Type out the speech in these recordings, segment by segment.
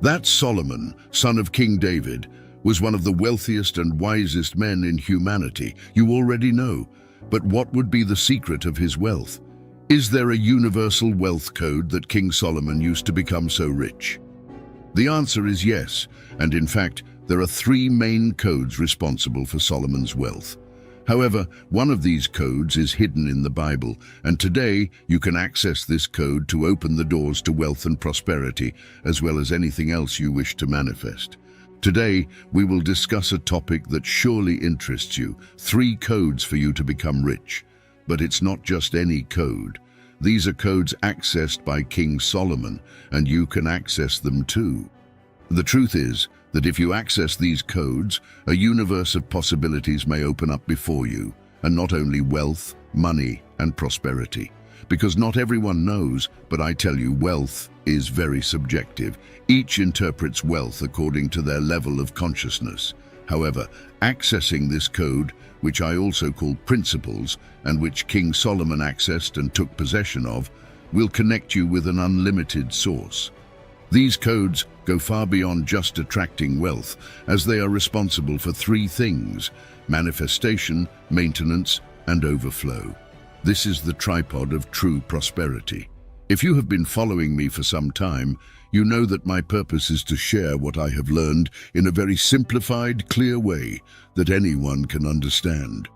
That Solomon, son of King David, was one of the wealthiest and wisest men in humanity. You already know. But what would be the secret of his wealth? Is there a universal wealth code that King Solomon used to become so rich? The answer is yes, and in fact, there are three main codes responsible for Solomon's wealth. However, one of these codes is hidden in the Bible, and today you can access this code to open the doors to wealth and prosperity, as well as anything else you wish to manifest. Today, we will discuss a topic that surely interests you, 3 codes for you to become rich. But it's not just any code. These are codes accessed by King Solomon, and you can access them too. The truth is that if you access these codes, a universe of possibilities may open up before you, and not only wealth, money, and prosperity. Because not everyone knows, but I tell you, wealth is very subjective. Each interprets wealth according to their level of consciousness. However, accessing this code, which I also call principles, and which King Solomon accessed and took possession of, will connect you with an unlimited source. These codes go far beyond just attracting wealth, as they are responsible for 3 things: manifestation, maintenance, and overflow. This is the tripod of true prosperity. If you have been following me for some time, you know that my purpose is to share what I have learned in a very simplified, clear way that anyone can understand.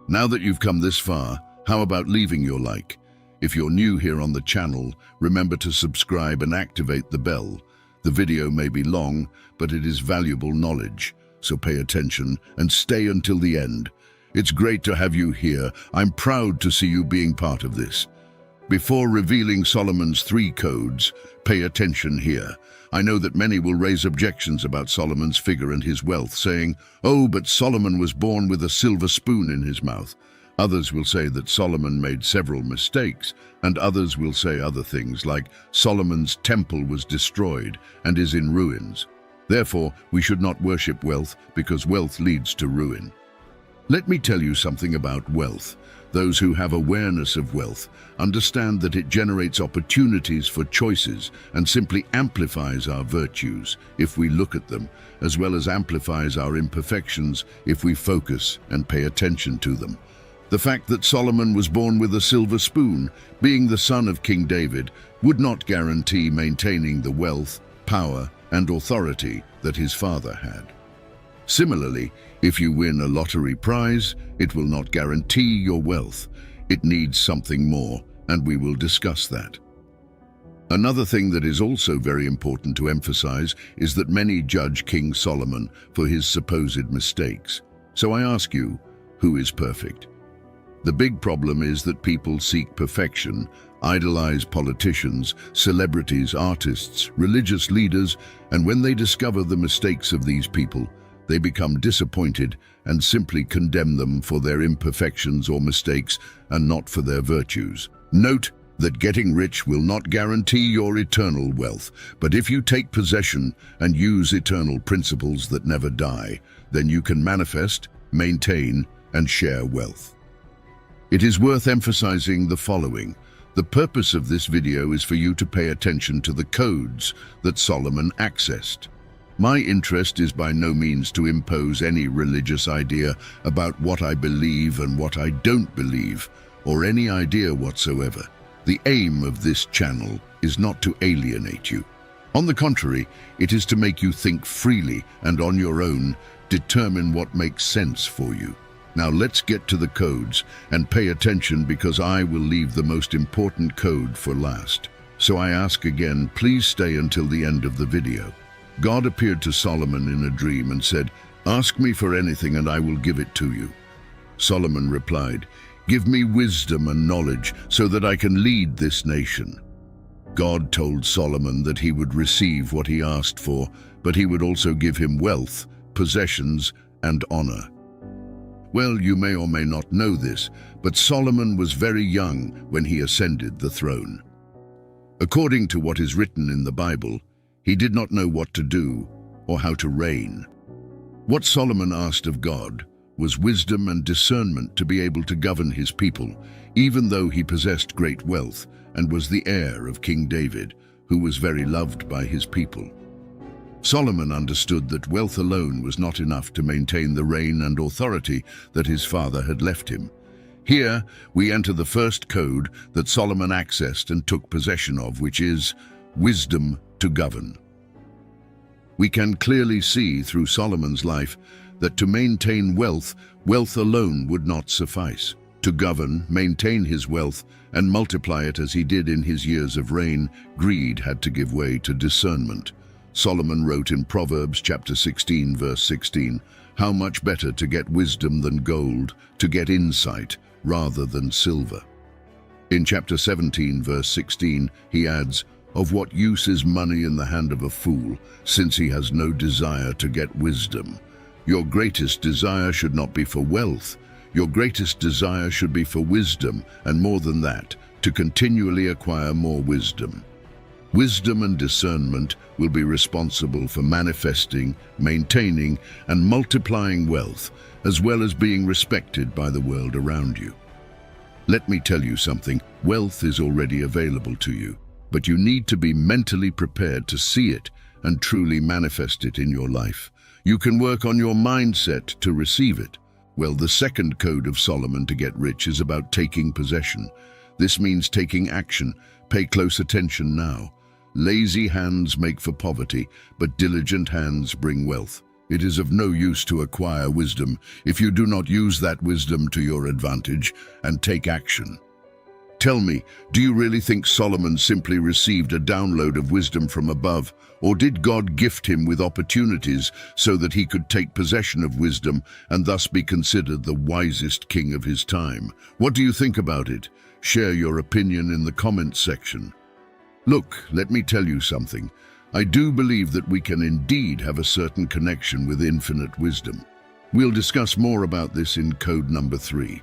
Now that you've come this far, how about leaving your like? If you're new here on the channel, remember to subscribe and activate the bell. The video may be long, but it is valuable knowledge, so pay attention and stay until the end. It's great to have you here. I'm proud to see you being part of this. Before revealing Solomon's 3 codes, pay attention here. I know that many will raise objections about Solomon's figure and his wealth, saying, "Oh, but Solomon was born with a silver spoon in his mouth." Others will say that Solomon made several mistakes, and others will say other things like Solomon's temple was destroyed and is in ruins. Therefore, we should not worship wealth because wealth leads to ruin. Let me tell you something about wealth. Those who have awareness of wealth understand that it generates opportunities for choices and simply amplifies our virtues if we look at them, as well as amplifies our imperfections if we focus and pay attention to them. The fact that Solomon was born with a silver spoon, being the son of King David, would not guarantee maintaining the wealth, power, and authority that his father had. Similarly, if you win a lottery prize, it will not guarantee your wealth. It needs something more, and we will discuss that. Another thing that is also very important to emphasize is that many judge King Solomon for his supposed mistakes. So I ask you, who is perfect? The big problem is that people seek perfection, idolize politicians, celebrities, artists, religious leaders, and when they discover the mistakes of these people, they become disappointed and simply condemn them for their imperfections or mistakes and not for their virtues. Note that getting rich will not guarantee your eternal wealth, but if you take possession and use eternal principles that never die, then you can manifest, maintain, and share wealth. It is worth emphasizing the following. The purpose of this video is for you to pay attention to the codes that Solomon accessed. My interest is by no means to impose any religious idea about what I believe and what I don't believe, or any idea whatsoever. The aim of this channel is not to alienate you. On the contrary, it is to make you think freely and on your own determine what makes sense for you. Now let's get to the codes and pay attention because I will leave the most important code for last. So I ask again, please stay until the end of the video. God appeared to Solomon in a dream and said, "Ask me for anything and I will give it to you." Solomon replied, "Give me wisdom and knowledge so that I can lead this nation." God told Solomon that he would receive what he asked for, but he would also give him wealth, possessions, and honor. Well, you may or may not know this, but Solomon was very young when he ascended the throne. According to what is written in the Bible, he did not know what to do or how to reign. What Solomon asked of God was wisdom and discernment to be able to govern his people, even though he possessed great wealth and was the heir of King David, who was very loved by his people. Solomon understood that wealth alone was not enough to maintain the reign and authority that his father had left him. Here, we enter the first code that Solomon accessed and took possession of, which is wisdom to govern. We can clearly see through Solomon's life that to maintain wealth, wealth alone would not suffice. To govern, maintain his wealth, and multiply it as he did in his years of reign, greed had to give way to discernment. Solomon wrote in Proverbs chapter 16, verse 16, "How much better to get wisdom than gold, to get insight rather than silver." In chapter 17, verse 16, he adds, "Of what use is money in the hand of a fool, since he has no desire to get wisdom?" Your greatest desire should not be for wealth. Your greatest desire should be for wisdom, and more than that, to continually acquire more wisdom. Wisdom and discernment will be responsible for manifesting, maintaining, and multiplying wealth, as well as being respected by the world around you. Let me tell you something, wealth is already available to you, but you need to be mentally prepared to see it and truly manifest it in your life. You can work on your mindset to receive it. Well, the second code of Solomon to get rich is about taking possession. This means taking action. Pay close attention now. Lazy hands make for poverty, but diligent hands bring wealth. It is of no use to acquire wisdom if you do not use that wisdom to your advantage and take action. Tell me, do you really think Solomon simply received a download of wisdom from above, or did God gift him with opportunities so that he could take possession of wisdom and thus be considered the wisest king of his time? What do you think about it? Share your opinion in the comments section. Look, let me tell you something. I do believe that we can indeed have a certain connection with infinite wisdom. We'll discuss more about this in code number 3.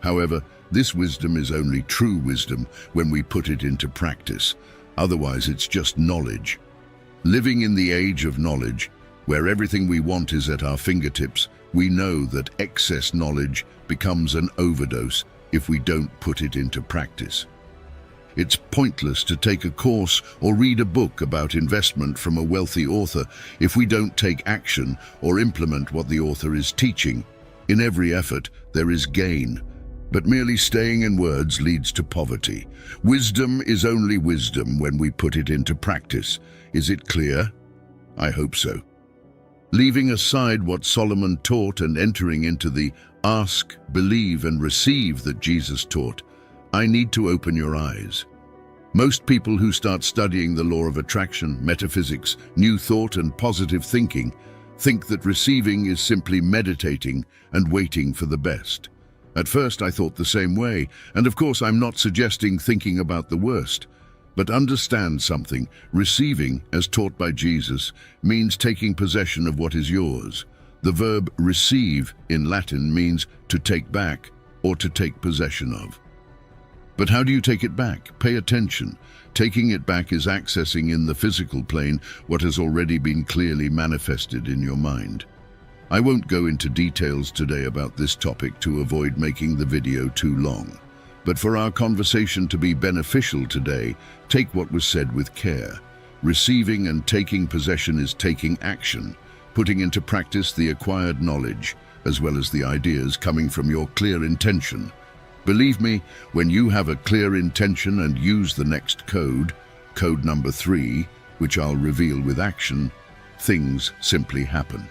However, this wisdom is only true wisdom when we put it into practice. Otherwise, it's just knowledge. Living in the age of knowledge, where everything we want is at our fingertips, we know that excess knowledge becomes an overdose if we don't put it into practice. It's pointless to take a course or read a book about investment from a wealthy author if we don't take action or implement what the author is teaching. In every effort, there is gain, but merely staying in words leads to poverty. Wisdom is only wisdom when we put it into practice. Is it clear? I hope so. Leaving aside what Solomon taught and entering into the ask, believe, and receive that Jesus taught, I need to open your eyes. Most people who start studying the law of attraction, metaphysics, new thought, and positive thinking think that receiving is simply meditating and waiting for the best. At first, I thought the same way, and of course, I'm not suggesting thinking about the worst. But understand something, receiving, as taught by Jesus, means taking possession of what is yours. The verb receive in Latin means to take back or to take possession of. But how do you take it back? Pay attention. Taking it back is accessing in the physical plane what has already been clearly manifested in your mind. I won't go into details today about this topic to avoid making the video too long. But for our conversation to be beneficial today, take what was said with care. Receiving and taking possession is taking action, putting into practice the acquired knowledge, as well as the ideas coming from your clear intention. Believe me, when you have a clear intention and use the next code, code number 3, which I'll reveal with action, things simply happen.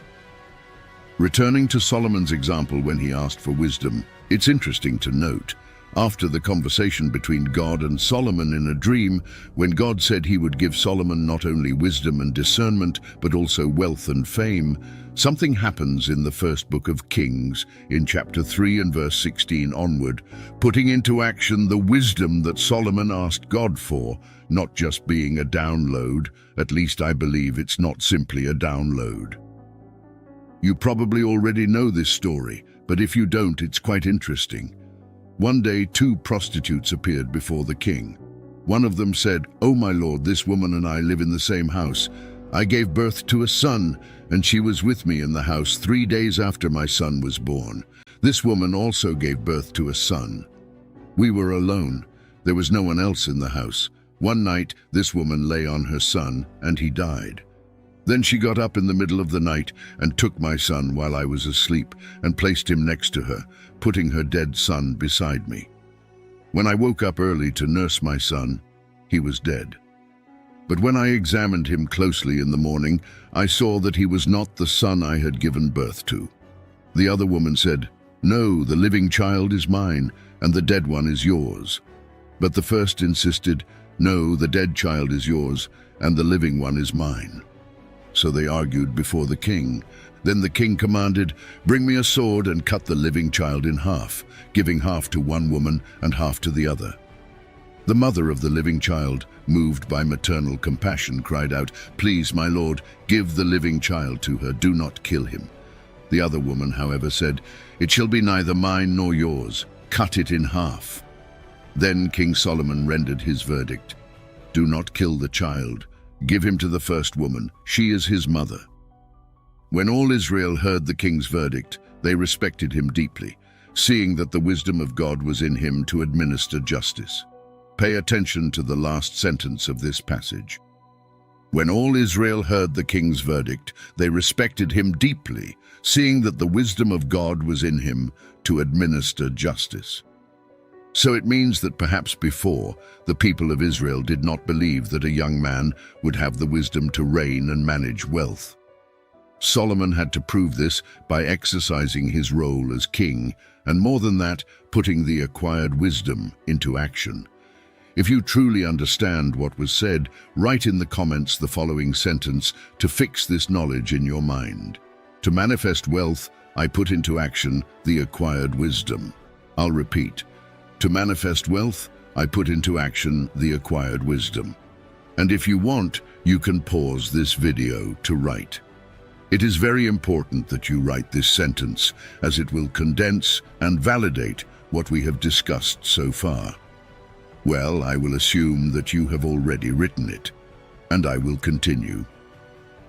Returning to Solomon's example when he asked for wisdom, it's interesting to note, after the conversation between God and Solomon in a dream, when God said he would give Solomon not only wisdom and discernment, but also wealth and fame, something happens in the first book of Kings, in chapter 3 and verse 16 onward, putting into action the wisdom that Solomon asked God for, not just being a download. At least I believe it's not simply a download. You probably already know this story, but if you don't, it's quite interesting. One day, 2 prostitutes appeared before the king. One of them said, "Oh my lord, this woman and I live in the same house. I gave birth to a son, and she was with me in the house 3 days after my son was born. This woman also gave birth to a son. We were alone. There was no one else in the house. One night, this woman lay on her son, and he died. Then she got up in the middle of the night and took my son while I was asleep and placed him next to her, putting her dead son beside me. When I woke up early to nurse my son, he was dead. But when I examined him closely in the morning, I saw that he was not the son I had given birth to. The other woman said, "No, the living child is mine, and the dead one is yours." But the first insisted, "No, the dead child is yours, and the living one is mine." So they argued before the king. Then the king commanded, "Bring me a sword and cut the living child in half, giving half to one woman and half to the other." The mother of the living child, moved by maternal compassion, cried out, "Please, my lord, give the living child to her, do not kill him." The other woman, however, said, "It shall be neither mine nor yours, cut it in half." Then King Solomon rendered his verdict, "Do not kill the child, give him to the first woman, she is his mother." When all Israel heard the king's verdict, they respected him deeply, seeing that the wisdom of God was in him to administer justice. Pay attention to the last sentence of this passage. When all Israel heard the king's verdict, they respected him deeply, seeing that the wisdom of God was in him to administer justice. So it means that perhaps before, the people of Israel did not believe that a young man would have the wisdom to reign and manage wealth. Solomon had to prove this by exercising his role as king, and more than that, putting the acquired wisdom into action. If you truly understand what was said, write in the comments the following sentence to fix this knowledge in your mind. To manifest wealth, I put into action the acquired wisdom. I'll repeat. To manifest wealth, I put into action the acquired wisdom. And if you want, you can pause this video to write. It is very important that you write this sentence, as it will condense and validate what we have discussed so far. Well, I will assume that you have already written it, and I will continue.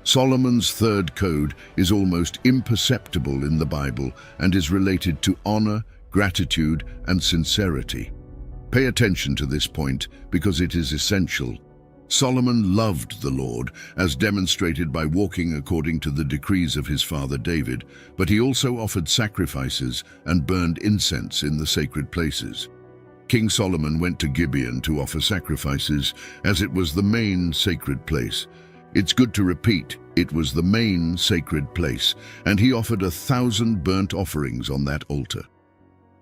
Solomon's third code is almost imperceptible in the Bible and is related to honor, gratitude, and sincerity. Pay attention to this point because it is essential. Solomon loved the Lord, as demonstrated by walking according to the decrees of his father David, but he also offered sacrifices and burned incense in the sacred places. King Solomon went to Gibeon to offer sacrifices, as it was the main sacred place. It's good to repeat, it was the main sacred place, and he offered 1,000 burnt offerings on that altar.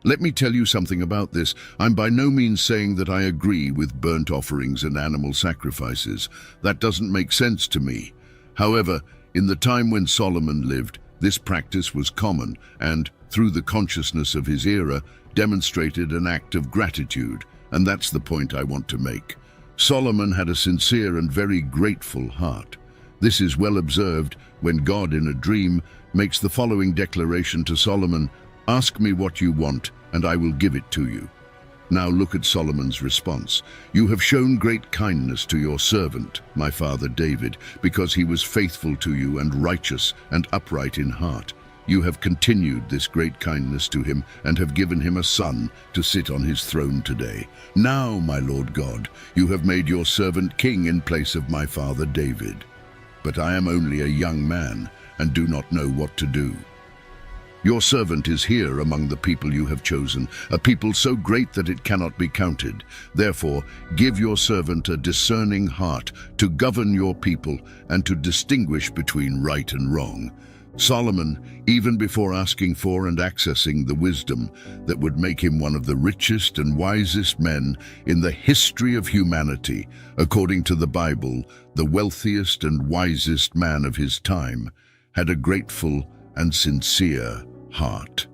Let me tell you something about this. I'm by no means saying that I agree with burnt offerings and animal sacrifices. That doesn't make sense to me. However, in the time when Solomon lived, this practice was common and, through the consciousness of his era, demonstrated an act of gratitude, and that's the point I want to make. Solomon had a sincere and very grateful heart. This is well observed when God in a dream makes the following declaration to Solomon, "Ask me what you want, and I will give it to you." Now look at Solomon's response. "You have shown great kindness to your servant, my father David, because he was faithful to you and righteous and upright in heart. You have continued this great kindness to him and have given him a son to sit on his throne today. Now, my Lord God, you have made your servant king in place of my father David. But I am only a young man and do not know what to do. Your servant is here among the people you have chosen, a people so great that it cannot be counted. Therefore, give your servant a discerning heart to govern your people and to distinguish between right and wrong." Solomon, even before asking for and accessing the wisdom that would make him one of the richest and wisest men in the history of humanity, according to the Bible, the wealthiest and wisest man of his time, had a grateful and sincere heart.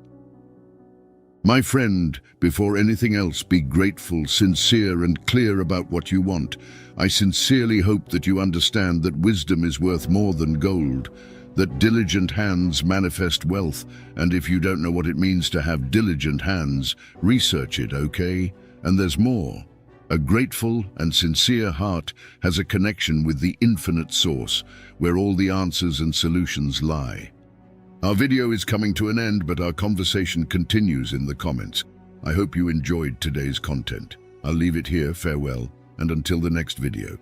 My friend, before anything else, be grateful, sincere, and clear about what you want. I sincerely hope that you understand that wisdom is worth more than gold, that diligent hands manifest wealth, and if you don't know what it means to have diligent hands, research it, okay? And there's more. A grateful and sincere heart has a connection with the infinite source, where all the answers and solutions lie. Our video is coming to an end, but our conversation continues in the comments. I hope you enjoyed today's content. I'll leave it here, farewell, and until the next video.